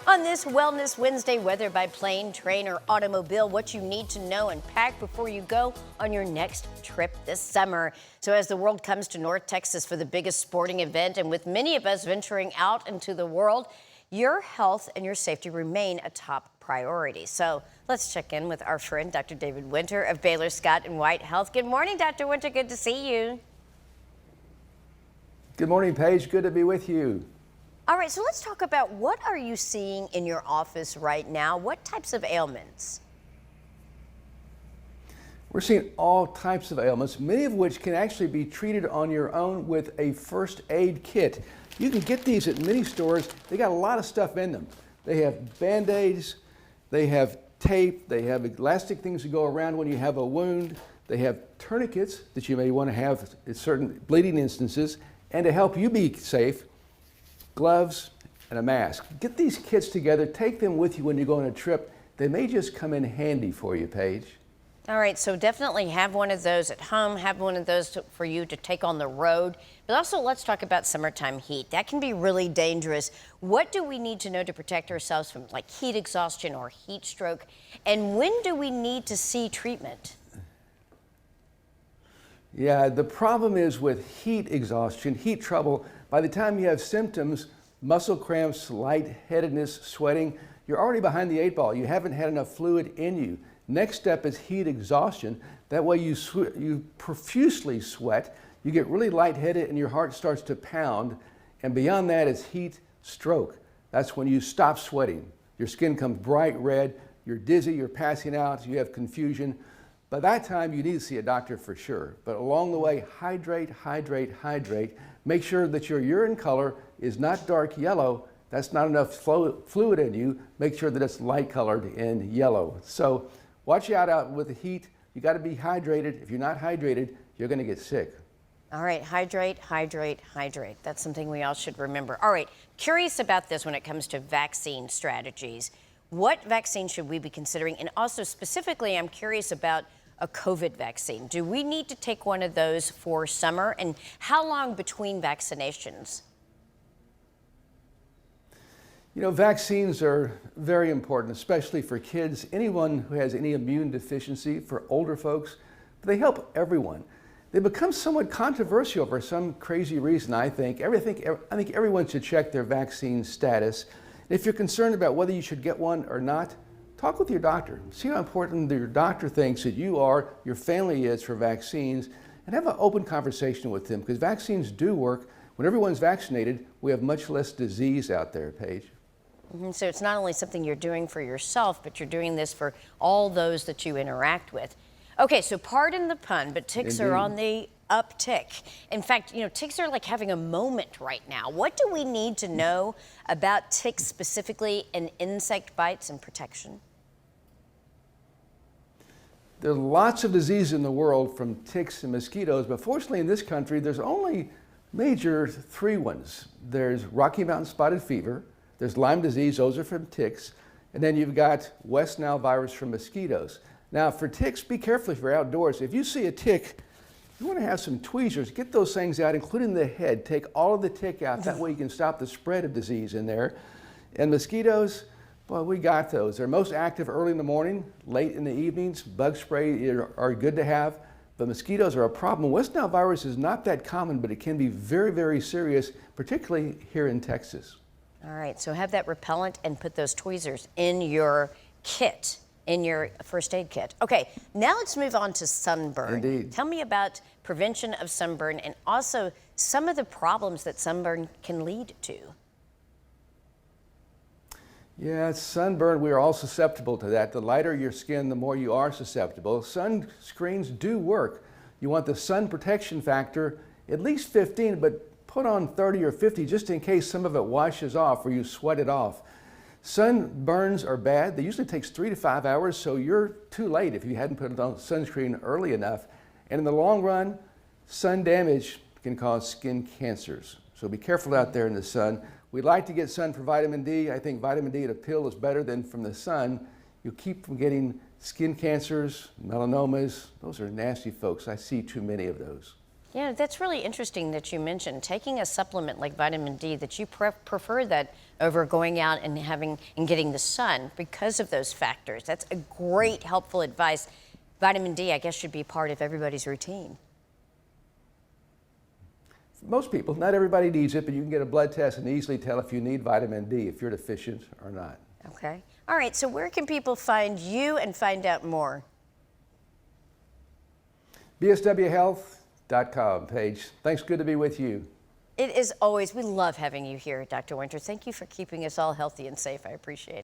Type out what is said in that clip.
On this Wellness Wednesday, whether by plane, train, or automobile, what you need to know and pack before you go on your next trip this summer. So as the world comes to North Texas for the biggest sporting event, and with many of us venturing out into the world, your health and your safety remain a top priority. So let's check in with our friend, Dr. David Winter of Baylor Scott & White Health. Good morning, Dr. Winter. Good to see you. Good morning, Paige. Good to be with you. All right, so let's talk about what are you seeing in your office right now? What types of ailments? We're seeing all types of ailments, many of which can actually be treated on your own with a first aid kit. You can get these at many stores. They got a lot of stuff in them. They have Band-Aids, they have tape, they have elastic things to go around when you have a wound, they have tourniquets that you may want to have in certain bleeding instances, and to help you be safe, gloves, and a mask. Get these kits together, take them with you when you go on a trip. They may just come in handy for you, Paige. All right, so definitely have one of those at home, have one of those for you to take on the road. But also let's talk about summertime heat. That can be really dangerous. What do we need to know to protect ourselves from like heat exhaustion or heat stroke? And when do we need to see treatment? Yeah, the problem is with heat exhaustion, heat trouble, by the time you have symptoms, muscle cramps, lightheadedness, sweating, you're already behind the eight ball. You haven't had enough fluid in you. Next step is heat exhaustion. That way you profusely sweat, you get really lightheaded and your heart starts to pound. And beyond that is heat stroke. That's when you stop sweating. Your skin comes bright red, you're dizzy, you're passing out, you have confusion. By that time, you need to see a doctor for sure. But along the way, hydrate, hydrate, hydrate. Make sure that your urine color is not dark yellow. That's not enough fluid in you. Make sure that it's light colored and yellow. So watch out with the heat. You got to be hydrated. If you're not hydrated, you're going to get sick. All right, hydrate, hydrate, hydrate. That's something we all should remember. All right, curious about this when it comes to vaccine strategies. What vaccine should we be considering? And also specifically, I'm curious about a COVID vaccine. Do we need to take one of those for summer? And how long between vaccinations? You know, vaccines are very important, especially for kids, anyone who has any immune deficiency, for older folks. But they help everyone. They become somewhat controversial for some crazy reason, I think. I think everyone should check their vaccine status. If you're concerned about whether you should get one or not, talk with your doctor. See how important your doctor thinks that you are, your family is for vaccines, and have an open conversation with them, because vaccines do work. When everyone's vaccinated, we have much less disease out there, Paige. So it's not only something you're doing for yourself, but you're doing this for all those that you interact with. Okay, so pardon the pun, but ticks Indeed. are on the uptick. In fact, you know, ticks are like having a moment right now. What do we need to know about ticks specifically and insect bites and protection? There are lots of diseases in the world from ticks and mosquitoes, but fortunately in this country, there's only major three ones. There's Rocky Mountain spotted fever, there's Lyme disease, those are from ticks, and then you've got West Nile virus from mosquitoes. Now for ticks, be careful if you're outdoors. If you see a tick, you want to have some tweezers, get those things out, including the head. Take all of the tick out, that way you can stop the spread of disease in there. And mosquitoes, well, we got those. They're most active early in the morning, late in the evenings. Bug spray are good to have, but mosquitoes are a problem. West Nile virus is not that common, but it can be very, very serious, particularly here in Texas. All right, so have that repellent and put those tweezers in your kit, in your first aid kit. Okay, now let's move on to sunburn. Indeed. Tell me about prevention of sunburn and also some of the problems that sunburn can lead to. Yeah, sunburn, we are all susceptible to that. The lighter your skin, the more you are susceptible. Sunscreens do work. You want the sun protection factor at least 15, but put on 30 or 50 just in case some of it washes off or you sweat it off. Sunburns are bad. They usually takes 3 to 5 hours, so you're too late if you hadn't put on sunscreen early enough. And in the long run, sun damage can cause skin cancers. So be careful out there in the sun. We like to get sun for vitamin D. I think vitamin D in a pill is better than from the sun. You keep from getting skin cancers, melanomas. Those are nasty, folks. I see too many of those. Yeah, that's really interesting that you mentioned taking a supplement like vitamin D, that you prefer that over going out and getting the sun because of those factors. That's a great helpful advice. Vitamin D, I guess, should be part of everybody's routine. Most people, not everybody needs it, but you can get a blood test and easily tell if you need vitamin D, if you're deficient or not. Okay. All right, so where can people find you and find out more? bswhealth.com page. Thanks, good to be with you. It is always, we love having you here, Dr. Winter. Thank you for keeping us all healthy and safe. I appreciate it.